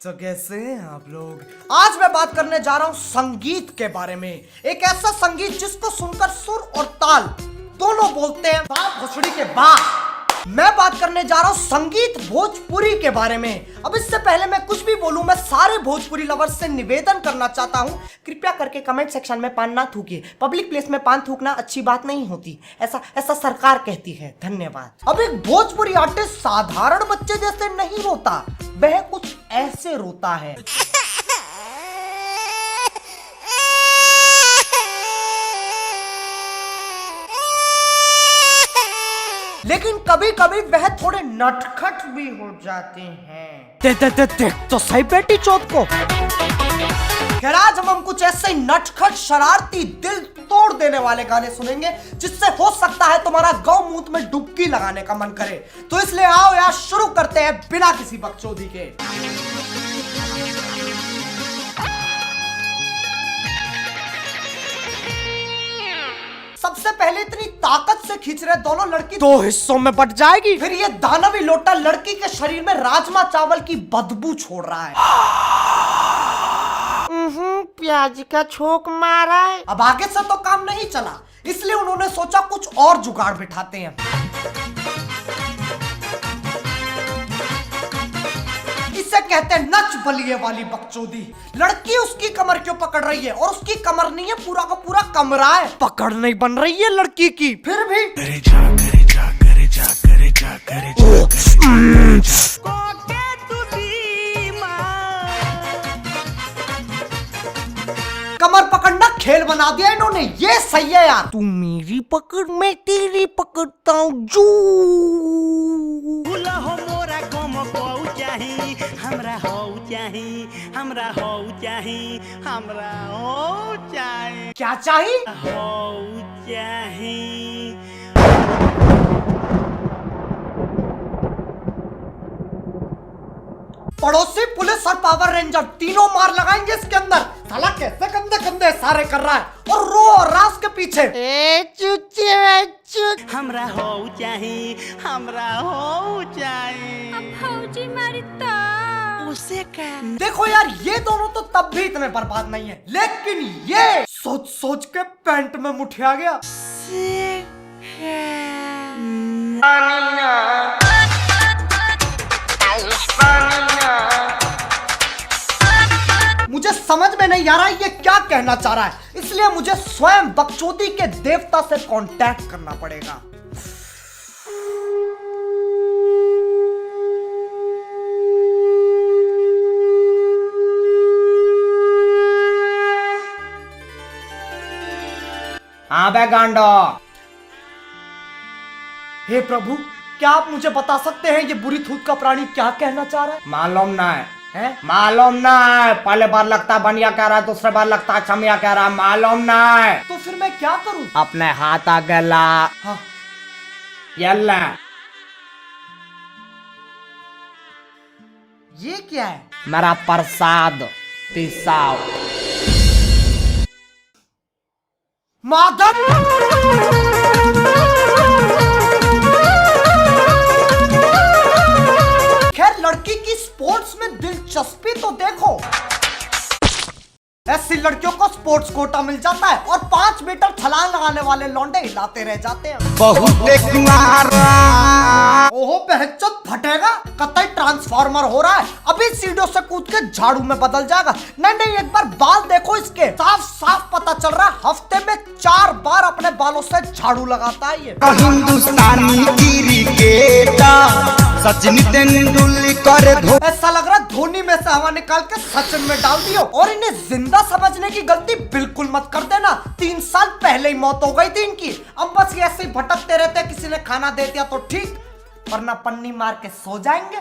तो कैसे हैं आप लोग। आज मैं बात करने जा रहा हूं संगीत के बारे में। एक ऐसा संगीत जिसको सुनकर सुर और ताल दोनों बोलते हैं बाप भोसड़ी के बाप। मैं बात करने जा रहा हूं संगीत भोजपुरी के बारे में। अब इससे पहले मैं कुछ भी बोलूं, मैं सारे भोजपुरी लवर्स से निवेदन करना चाहता हूं, कृपया करके कमेंट सेक्शन में पान ना थूकिए। पब्लिक प्लेस में पान थूकना अच्छी बात नहीं होती, ऐसा सरकार कहती है। धन्यवाद। अब एक भोजपुरी आर्टिस्ट साधारण बच्चे जैसे नहीं रोता, वह कुछ ऐसे रोता है। लेकिन कभी कभी वह थोड़े नटखट भी हो जाते हैं। देख तो सही बेटी चौथ को। खैर आज हम कुछ ऐसे ही नटखट शरारती दिल तोड़ देने वाले गाने सुनेंगे जिससे हो सकता है तुम्हारा गौमूत्र में डुबकी लगाने का मन करे। तो इसलिए आओ यार शुरू करते हैं बिना किसी बकचोदी के। सबसे पहले इतनी ताकत से खींच रहे दोनों लड़की दो हिस्सों में बट जाएगी। फिर ये दानवी लोटा लड़की के शरीर में राजमा चावल की बदबू छोड़ रहा है। प्याज का छोक मारा है। अब आगे से तो काम नहीं चला, इसलिए उन्होंने सोचा कुछ और जुगाड़ बिठाते हैं। इसे कहते हैं नच बलिए वाली बकचोदी। लड़की उसकी कमर क्यों पकड़ रही है, और उसकी कमर नहीं है, पूरा का पूरा कमरा है। पकड़ नहीं बन रही है लड़की की, फिर भी करे जा करे जा करे जा करे जा करे जा। कमर पकड़ना खेल बना दिया इन्होंने, ये सही है यार। तू मेरी पकड़ मैं तेरी पकड़ता हूँ जू। हमरा हो चाही, हमरा हो चाही, हमरा हो चाही। क्या चाही? हो चाही। पड़ोसी पुलिस और पावर रेंजर तीनों मार लगाएंगे इसके अंदर। साला कैसे गंदे गंदे सारे कर रहा है और रो रहा उसके पीछे। हमरा हो चाही, हमरा हो चाही। अब फौजी मारता उसे क्या? देखो यार ये दोनों तो तब भी इतने बर्बाद नहीं है, लेकिन ये सोच सोच के पैंट में मुठिया गया। मुझे समझ में नहीं आ रहा है ये क्या कहना चाह रहा है, इसलिए मुझे स्वयं बकचोदी के देवता से कांटेक्ट करना पड़ेगा। हाँ बे गांडो। हे प्रभु, क्या आप मुझे बता सकते हैं ये बुरी थूक का प्राणी क्या कहना चाह रहा है? मालूम ना है, मालूम ना है। पहले बार लगता बनिया कह रहा है, दूसरे बार लगता छमिया कह रहा है, मालूम ना है। तो फिर मैं क्या करूं? अपने हाथ आगे ला। हाँ। यल्ला। ये क्या है? मेरा प्रसाद पिसाओ। माधव खैर लड़की की स्पोर्ट्स में दिलचस्पी तो देखो, ऐसी लड़कियों को स्पोर्ट्स कोटा मिल जाता है और 5 मीटर छलांग लगाने वाले लौंडे हिलाते रह जाते हैं। ओहो बेहचोद फटेगा, कतई ट्रांसफार्मर हो रहा है, अभी सीढ़ियों से कूद के झाड़ू में बदल जाएगा। नहीं एक बार बाल देखो इसके, साफ साफ पता चल रहा है हफ्ते में 4 बार अपने बालों से झाड़ू लगाता है ये। हिंदुस्तानी क्रिकेटर सचिन तेंदुलकर। ऐसा लग रहा है धोनी में से हवा निकाल के सचिन में डाल दियो। और इन्हें जिंदा समझने की गलती बिल्कुल मत कर देना, 3 साल पहले ही मौत हो गई थी इनकी। अब बस ऐसे ही भटकते रहते, किसी ने खाना दे दिया तो ठीक, वरना पन्नी मार के सो जाएंगे।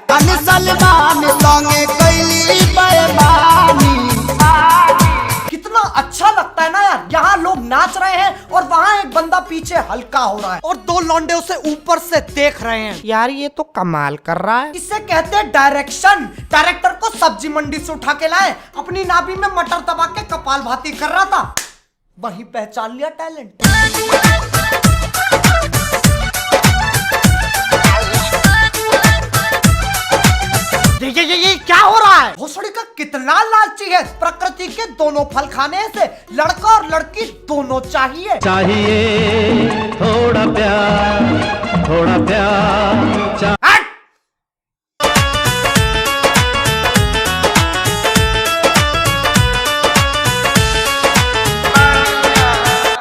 कितना अच्छा लगता है ना यार, यहाँ लोग नाच रहे हैं और वहाँ एक बंदा पीछे हल्का हो रहा है और 2 लौंडे उसे ऊपर से देख रहे हैं। यार ये तो कमाल कर रहा है। इसे कहते हैं डायरेक्शन। डायरेक्टर को सब्जी मंडी से उठा के लाए, अपनी नाभि में मटर दबा के कपालभाती कर रहा था, वहीं पहचान लिया टैलेंट। ये क्या हो रहा है? भोसड़ी का कितना लालची है। प्रकृति के दोनों फल खाने से लड़का और लड़की दोनों चाहिए। थोड़ा प्यार हट!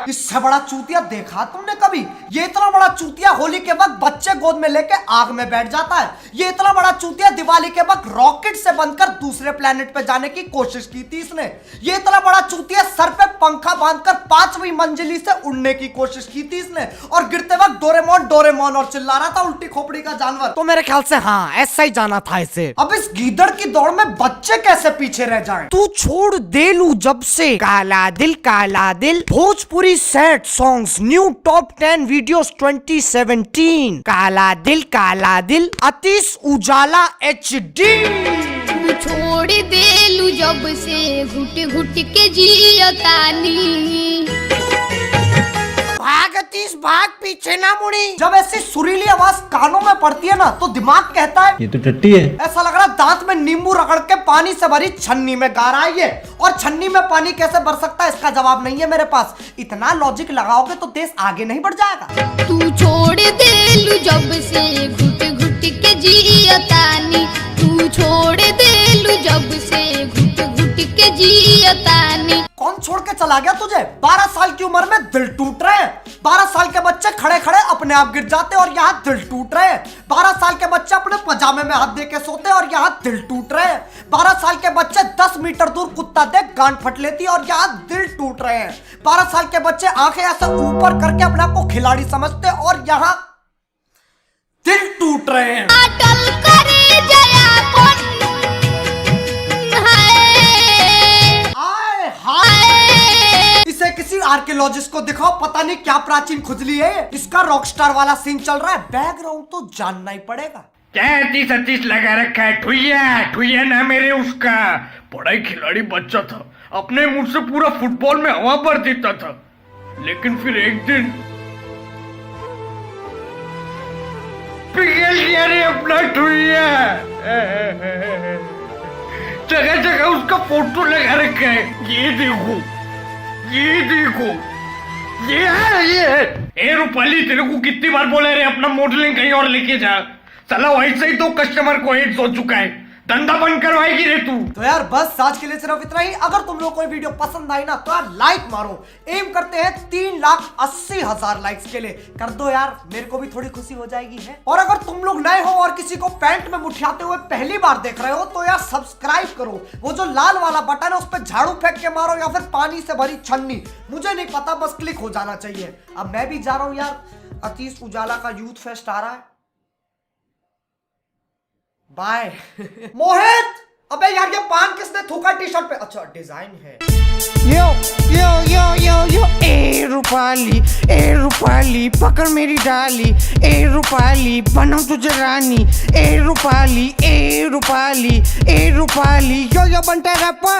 इससे बड़ा चूतिया देखा तुमने कभी? ये इतना बड़ा चूतिया होली के वक्त बच्चे गोद में लेके आग में बैठ जाता है। ये इतना बड़ा चूतिया दिवाली के वक्त रॉकेट से बनकर दूसरे प्लेनेट पे जाने की कोशिश की थी इसने। ये इतना बड़ा चूतिया सर पे पंखा बांधकर 5वीं मंजिली से उड़ने की कोशिश की थी इसने, और गिरते वक्त डोरेमोन डोरेमोन और चिल्ला रहा था उल्टी खोपड़ी का जानवर। तो मेरे ख्याल से हाँ, ऐसा ही जाना था इसे। अब इस गीदड़ की दौड़ में बच्चे कैसे पीछे रह जाएं? तू छोड़ दे लू जब से काला दिल Bhojpuri sad songs new top 10 videos 2017। काला दिल अतीश उजाला HD। छोड़ देलू जब से घुट घुट के जियतानी। भाग अतीश भाग, पीछे ना मुड़ी। जब ऐसी सुरीली आवाज कानों में पड़ती है ना तो दिमाग कहता है ये तो टट्टी है। ऐसा लग रहा है दांत में नींबू रगड़ के पानी से भरी छन्नी में गा रहा है ये। और छन्नी में पानी कैसे भर सकता है इसका जवाब नहीं है मेरे पास। इतना लॉजिक लगाओगे तो देश आगे नहीं बढ़ जाएगा। तू छोड़ देलू जब से घुट घुट के जियतानी। तू छोड़ देलू जब से घुट घुट के जियतानी। कौन छोड़ के चला गया तुझे? 12 साल की उम्र में दिल टूट रहे हैं। 12 साल के बच्चे खड़े खड़े अपने आप गिर जाते और यहाँ दिल टूट रहे हैं। 12 साल के बच्चे अपने पजामे में हाथ दे के सोते और यहाँ दिल टूट रहे हैं। 12 साल के बच्चे 10 मीटर दूर कुत्ता देख गांड फट लेती और यहाँ दिल टूट रहे हैं। 12 साल के बच्चे आंखें ऐसे ऊपर करके अपने आप को खिलाड़ी समझते और यहाँ दिल टूट रहे हैं। अटल करे जया इसे किसी आर्कियोलॉजिस्ट को दिखाओ, पता नहीं क्या प्राचीन खुजली है। इसका रॉकस्टार वाला सीन चल रहा है, बैकग्राउंड तो जानना ही पड़ेगा। क्या अतीश लगा रखा है? ठुइया ना मेरे उसका बड़ा ही खिलाड़ी बच्चा था। अपने मुंह से पूरा फुटबॉल में हवा भर देता था, लेकिन फिर एक दिन पिघल गया रे अपना ठुइया। जगह जगह उसका फोटो लगा रखा है। ये देखो ये है। ए रूपाली, तेरे को कितनी बार बोला रे अपना मॉडलिंग कहीं और लेके जा। साला वैसे ही तो कस्टमर को एड्स हो चुका है, धंधा बंद करवाएगी रे तू। तो यार बस आज के लिए सिर्फ इतना ही। अगर तुम लोग को वीडियो पसंद आई ना तो यार लाइक मारो। एम करते हैं 3,80,000 लाइक्स के लिए। कर दो यार, मेरे को भी थोड़ी खुशी हो जाएगी है। और अगर तुम लोग नए हो और किसी को पैंट में मुठियाते हुए पहली बार देख रहे हो तो यार सब्सक्राइब करो। वो जो लाल वाला बटन है उस पर झाड़ू फेंक के मारो या फिर पानी से भरी छन्नी, मुझे नहीं पता, बस क्लिक हो जाना चाहिए। अब मैं भी जा रहा हूं यार, अतीश उजाला का यूथ फेस्ट आ रहा है। बाय। मोहित, अबे यार ये पान किसने थूका टी शर्ट पे? अच्छा डिजाइन है। यो ए रूपाली पकड़ मेरी डाली। ए रूपाली बनाऊं तुझे रानी। ए रूपाली यो बंटा रैपर।